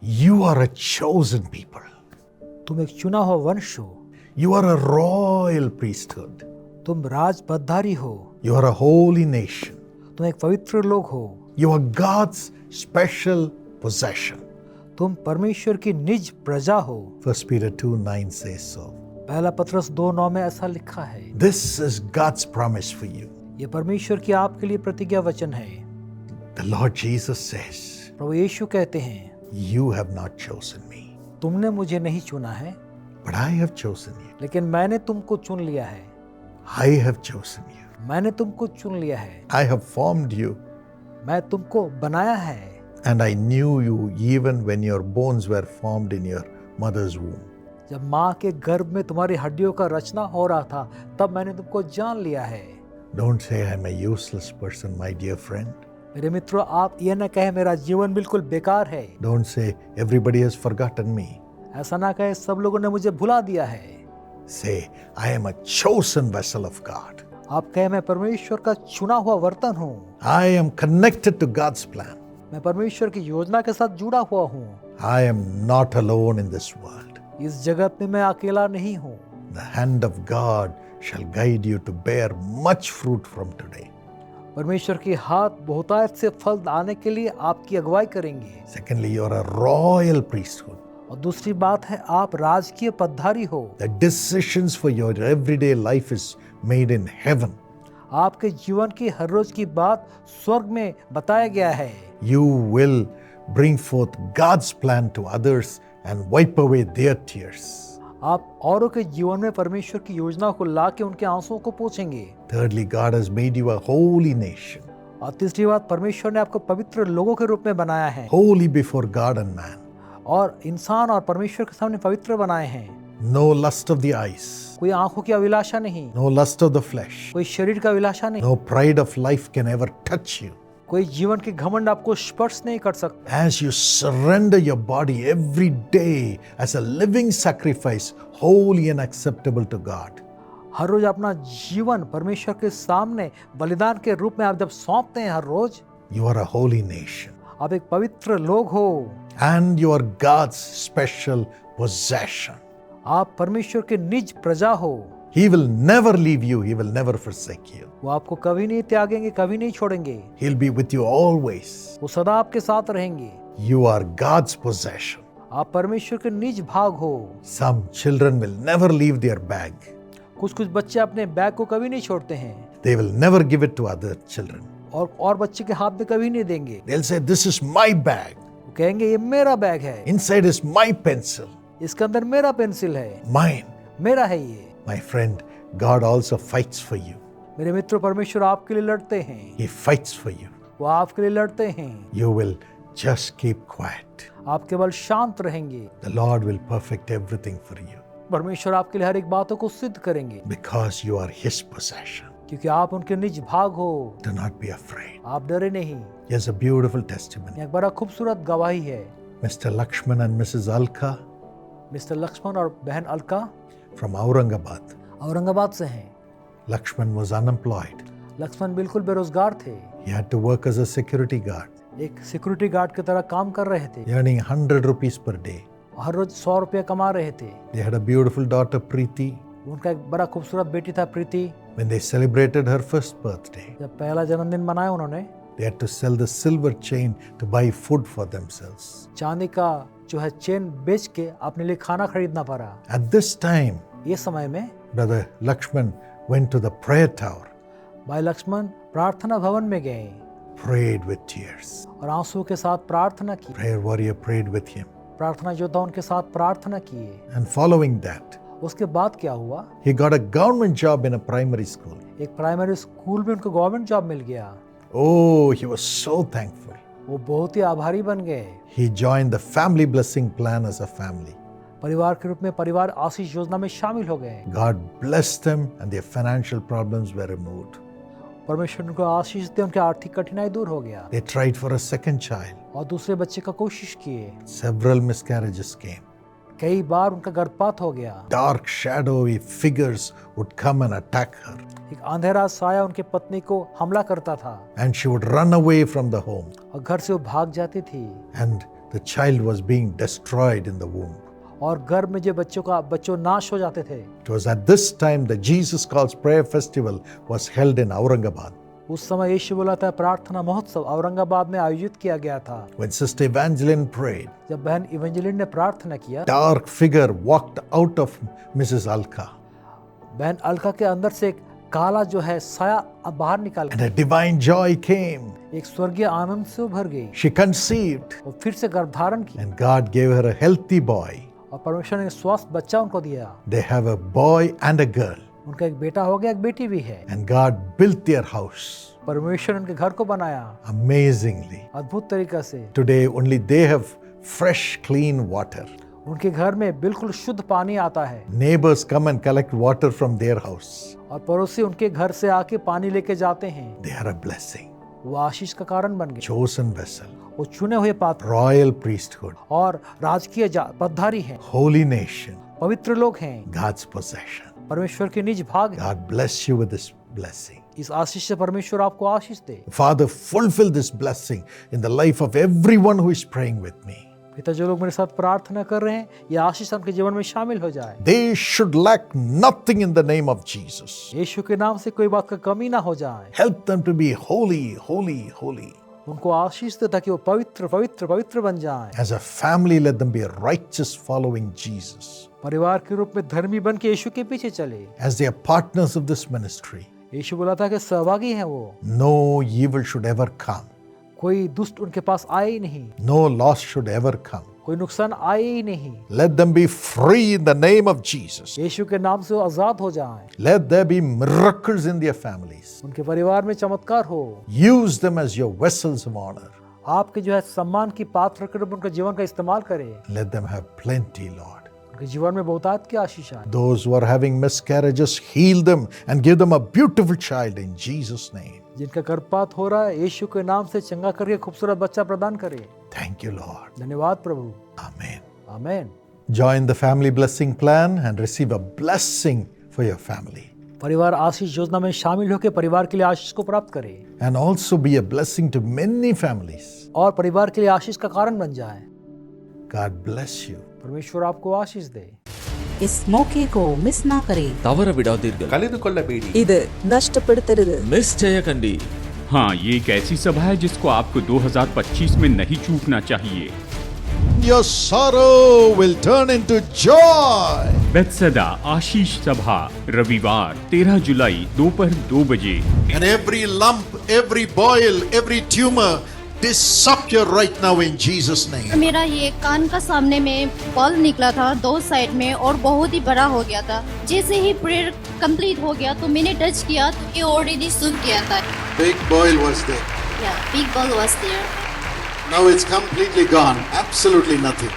You are a chosen people. तुम एक चुना हुआ वंश हो, You are a royal priesthood. तुम राज पदधारी हो, You are a holy nation. तुम एक पवित्र लोग हो, You are God's special possession. तुम परमेश्वर की निज प्रजा हो। 1 Peter 2:9 says so. पहला पत्रस 2:9 में ऐसा लिखा है। This is God's promise for you. ये परमेश्वर की आपके लिए प्रतिज्ञा वचन है। The Lord Jesus says, प्रभु यीशु कहते हैं, You have not chosen me, तुमने मुझे नहीं चुना है, but I have chosen you. लेकिन मैंने तुमको चुन लिया है। I have chosen you. मैंने तुमको चुन लिया है, I have formed you, मैं तुमको बनाया है, and I knew you even when your bones were formed in your mother's womb. जब माँ के गर्भ में तुम्हारी हड्डियों का रचना हो रहा था, तब मैंने तुमको जान लिया है। Don't say I'm a useless person, my dear friend. मेरे मित्रों, आप ये न कहे मेरा जीवन बिल्कुल बेकार है। Don't say everybody has forgotten me. ऐसा ना कहे सब लोगों ने मुझे भुला दिया है। Say, I am a chosen vessel of God. आप कहे मैं परमेश्वर का चुना हुआ बर्तन हूँ। I am connected to God's plan. मैं परमेश्वर की योजना के साथ जुड़ा हुआ हूँ। I am not alone in this world. इस जगत में मैं अकेला नहीं हूँ। The hand of God shall guide you to bear much fruit from today. परमेश्वर के हाथ बहुतायत से फल आने के लिए आपकी अगुवाई करेंगे। Secondly, you are a royal priesthood. और दूसरी बात है, आप राजकीय पदधारी हो। The decisions for your everyday life is made in heaven. आपके जीवन की हर रोज की बात स्वर्ग में बताया गया है। You will bring forth God's plan to others and wipe away their tears. आप औरों के जीवन में परमेश्वर की योजना को ला के उनके आंसुओं को पोंछेंगे। Thirdly, God has made you a holy nation, और तीसरी बात, परमेश्वर ने आपको पवित्र लोगों के रूप में बनाया है holy before God and man. और इंसान और परमेश्वर के सामने पवित्र बनाए हैं। No lust of the eyes, कोई आंखों की अभिलाषा नहीं, no lust of the flesh, कोई शरीर का अभिलाषा नहीं, no pride of life can ever touch you. कोई जीवन के घमंड आपको स्पर्श नहीं कर सकता। As you surrender your body every day as a living sacrifice, holy and acceptable to God, हर रोज अपना जीवन परमेश्वर के सामने बलिदान के रूप में आप जब सौंपते हैं हर रोज, you are a holy nation. आप एक पवित्र लोग हो। And you are God's special possession. आप परमेश्वर के निज प्रजा हो। He will never leave you. He will never forsake you. वो आपको कभी नहीं त्यागेंगे, कभी नहीं छोड़ेंगे। He'll be with you always. वो सदा आपके साथ रहेंगे। You are God's possession. आप परमेश्वर के निज भाग हो। Some children will never leave their bag. कुछ बच्चे अपने बैग को कभी नहीं छोड़ते हैं They will never give it to other children. और बच्चे के हाथ में कभी नहीं देंगे। They'll say, This is my bag. वो कहेंगे ये मेरा बैग है, Inside is my pencil. इसके अंदर मेरा पेंसिल है, Mine. मेरा है ये। My friend, God also fights for you. मेरे मित्र, परमेश्वर आपके लिए लड़ते हैं। He fights for you. वो आपके लिए लड़ते हैं। You will just keep quiet. आप केवल शांत रहेंगे। The Lord will perfect everything for you परमेश्वर आपके लिए हर एक बातों को सिद्ध करेंगे, because you are His possession. क्योंकि आप उनके निज भाग हो। Do not be afraid. आप डरे नहीं। Here's a beautiful testimony. एक बड़ा खूबसूरत गवाही है। Mr. Lakshman and Mrs. Alka mister Lakshman और बहन अलका from Aurangabad. औरंगाबाद से हैं। Lakshman was unemployed. लक्ष्मण बिल्कुल बेरोजगार थे। He had to work as a security guard, एक सिक्योरिटी गार्ड की तरह काम कर रहे थे। earning 100 rupees per day. हर रोज 100 रुपये कमा रहे थे। They had a beautiful daughter, Preeti. उनका एक बड़ा खूबसूरत बेटी था, प्रीति। When they celebrated her first birthday, जब पहला जन्मदिन मनाया उन्होंने, they had to sell the silver chain to buy food for themselves. चांदी का जो है चेन बेच के अपने लिए खाना खरीदना पड़ा। At this time, ये समय में Brother Lakshman went to the prayer tower, भाई लक्ष्मण प्रार्थना भवन में गए, prayed with tears. और आंसू के साथ प्रार्थना की। Prayer warrior prayed with him. प्रार्थना योद्धा उनके साथ प्रार्थना किए। And following that, उसके बाद क्या हुआ? he got a government job in a primary school. एक प्राइमरी स्कूल में उनको गवर्नमेंट जॉब मिल गया। Oh, he was so thankful. वो बहुत ही आभारी बन गए। He joined the family blessing plan as a family. परिवार के रूप में परिवार आशीष योजना में शामिल हो गए। God blessed them and their financial problems were removed. परमेश्वर उनको आशीष दे, उनके आर्थिक कठिनाई दूर हो गया। They tried for a second child. और दूसरे बच्चे का कोशिश किए। Several miscarriages came. कई बार उनका गर्भपात हो गया। Dark, shadowy figures would come and attack her. एक अंधेरा साया उनके पत्नी को हमला करता था And she would run away from the home. और घर से वो भाग जाती थी। And the child was being destroyed in the womb. और गर्भ में जो बच्चों नाश हो जाते थे। It was at this time the Jesus Calls Prayer Festival was held in Aurangabad. उस समय यीशु बुलाता है प्रार्थना महोत्सव औरंगाबाद में आयोजित किया गया था। When Sister Evangeline prayed, जब बहन इवेंजेलिन ने प्रार्थना किया, dark figure walked out of Mrs. Alka बहन अलका के अंदर से एक काला जो है साया बाहर निकाल and a divine joy came. एक स्वर्गीय आनंद से उभर गई। She conceived और फिर से गर्भ धारण की and God gave her a healthy boy. और परमेश्वर ने स्वस्थ बच्चा उनको दिया। They have a boy and a girl. उनका एक बेटा हो गया, एक बेटी भी है। And God built their house परमेश्वर ने उनके घर को बनाया amazingly. अद्भुत तरीका से। Today only they have fresh, clean water. उनके घर में बिल्कुल शुद्ध पानी आता है Neighbors come and collect water from their house. और पड़ोसी उनके घर से आके पानी लेके जाते हैं। They are a blessing. वो आशीष का कारण बन गए। Chosen vessel, वो चुने हुए पात्र royal priesthood, और राजकीय पदधारी हैं, holy nation, पवित्र लोग हैं, God's possession. परमेश्वर के निज भाग हैं। God bless you with this blessing. इस आशीष से परमेश्वर आपको आशीष दे। Father, fulfill this blessing in the life of everyone who is praying with me. पिता, जो लोग मेरे साथ प्रार्थना कर रहे हैं, ये आशीष उनके जीवन में शामिल हो जाए। They should lack nothing in the name of Jesus. यीशु के नाम से कोई बात का कमी ना हो जाए। Help them to be holy, holy, holy. उनको आशीष दे ताकि वो पवित्र पवित्र पवित्र बन जाएं। As a family, let them be righteous following Jesus. परिवार के रूप में धर्मी बन के यीशु के पीछे चले। As they are partners of this ministry, यीशु बोला था कि सहभागी हैं वो, no evil should ever come. कोई दुष्ट उनके पास आए ही नहीं, No loss should ever come. कोई नुकसान आए ही नहीं। Let them be free in the name of Jesus. यीशु के नाम से वो आजाद हो जाएं। Let there be miracles in their families. उनके परिवार में चमत्कार हो। Use them as your vessels of honor. आपके जो है सम्मान की पात्र के रूप में उनके जीवन का इस्तेमाल करें। Let them have plenty, Lord. उनके जीवन में बहुतायत की आशीष आए। Those who are having miscarriages, heal them and give them a beautiful child in Jesus' name. जिनका गर्भपात हो रहा है, यीशु के नाम से चंगा करके खूबसूरत बच्चा प्रदान करे। Thank you, Lord. धन्यवाद प्रभु। Amen. Amen. Join the family blessing plan and receive a blessing for your family. परिवार आशीष योजना में शामिल होकर परिवार के लिए आशीष को प्राप्त करे And also be a blessing to many families. और परिवार के लिए आशीष का कारण बन जाए। God bless you. परमेश्वर आपको आशीष दे। इस मौके को मिस ना करें। தவற விடாதீர்கள் ಕಳೆದುಕೊಳ್ಳಬೇಡಿ. ಇದು ನಷ್ಟಪಡುತ್ತಿರದು मिस చేయకండి हाँ, ये एक ऐसी सभा है जिसको आपको 2025 में नहीं चूकना चाहिए। Your sorrow will turn into joy. बेत्सदा आशीष सभा रविवार 13 जुलाई दोपहर 2 बजे। And every lump, every boil, every tumor disappear right now in Jesus' name. मेरा ये कान का सामने में बॉल निकला था 2 साइड में और बहुत ही बड़ा हो गया था। जैसे ही प्रेयर कंप्लीट हो गया तो मैंने टच किया तो ये ऑलरेडी सूख गया था। Big boil was there. Big ball was there. Now it's completely gone. Absolutely nothing.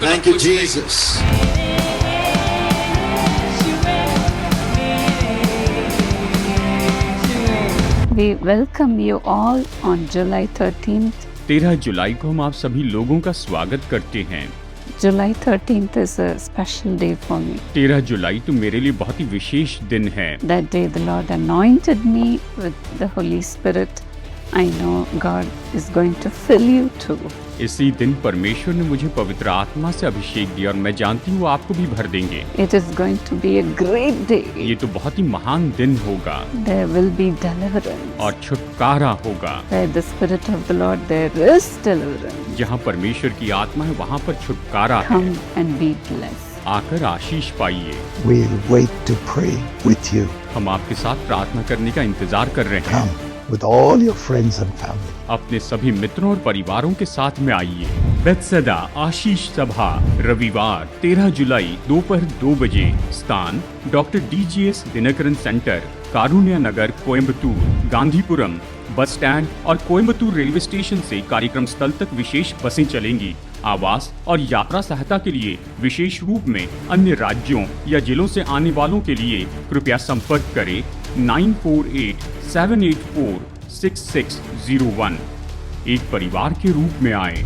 Thank you, Jesus. We welcome you all on July 13th. 13 जुलाई को हम आप सभी लोगों का स्वागत करते हैं। July 13th is a special day for me. 13 जुलाई तो मेरे लिए बहुत ही विशेष दिन है। That day the Lord anointed me with the Holy Spirit. I know God is going to fill you too. इसी दिन परमेश्वर ने मुझे पवित्र आत्मा से अभिषेक दिया और मैं जानती हूँ आपको भी भर देंगे। It is going to be a great day. ये तो बहुत ही महान दिन होगा There will be deliverance. और छुटकारा होगा। Where the Spirit of the Lord, there is deliverance. जहाँ परमेश्वर की आत्मा है वहाँ पर छुटकारा है। Come and be blessed. आकर आशीष पाइए। We'll wait to pray with you. हम आपके साथ प्रार्थना करने का इंतजार कर रहे हैं। Come with all your friends and family. अपने सभी मित्रों और परिवारों के साथ में आइए। बेत्सदा आशीष सभा रविवार 13 जुलाई दोपहर 2 बजे। स्थान doctor DGS Dinakaran centre, Karunya नगर, कोयम्बतूर। गांधीपुरम बस स्टैंड और कोयम्बतूर रेलवे स्टेशन से कार्यक्रम स्थल तक विशेष बसें चलेंगी। आवास और यात्रा सहायता के लिए विशेष रूप में अन्य राज्यों या जिलों से आने वालों के लिए कृपया संपर्क करें 9487846601। एक परिवार के रूप में आए।